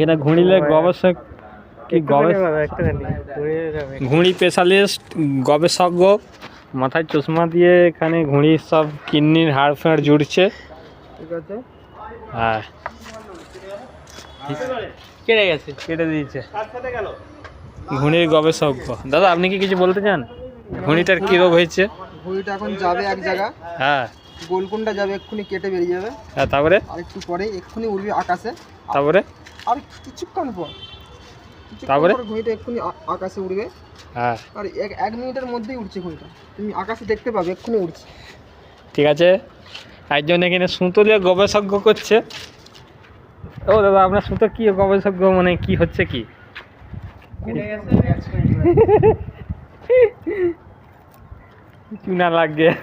এটা ঘুড়িলে গবেষক কি ঘুড়ি স্পেশালিস্ট গবেষজ্ঞ মাথায় চশমা দিয়ে এখানে ঘুড়ির সব কিডনির হাড় ফাড় জুড়ছে। ঠিক আছে, হ্যাঁ কেটে গেছে, কেটে দিয়েছে ঘুড়ির গবেষজ্ঞ। দাদা আপনি কি কিছু বলতে চান? ঘুড়িটার কি রোগ হয়েছে? ঘুড়িটা এখন যাবে এক জায়গা, হ্যাঁ গোলকুন্ডা যাবে, এক্ষুনি কেটে বেরিয়ে যাবে। হ্যাঁ তারপরে আর একটু পরে এক্ষুনি উড়বে আকাশে। তারপরে আর কিছুক্ষণ পর তারপরে ঘুড়িটা এক্ষুনি আকাশে উড়বে। হ্যাঁ আর এক মিনিটের মধ্যেই উড়ছে ঘুড়িটা, তুমি আকাশে দেখতে পাবে এক্ষুনি উড়ছে। ঠিক আছে, একজন এখানে সুতো দিয়ে গবেষজ্ঞ করছে। ও দাদা আপনার সুতো কি গবেষজ্ঞ মানে কি হচ্ছে কি? চুনা লাগ গিয়া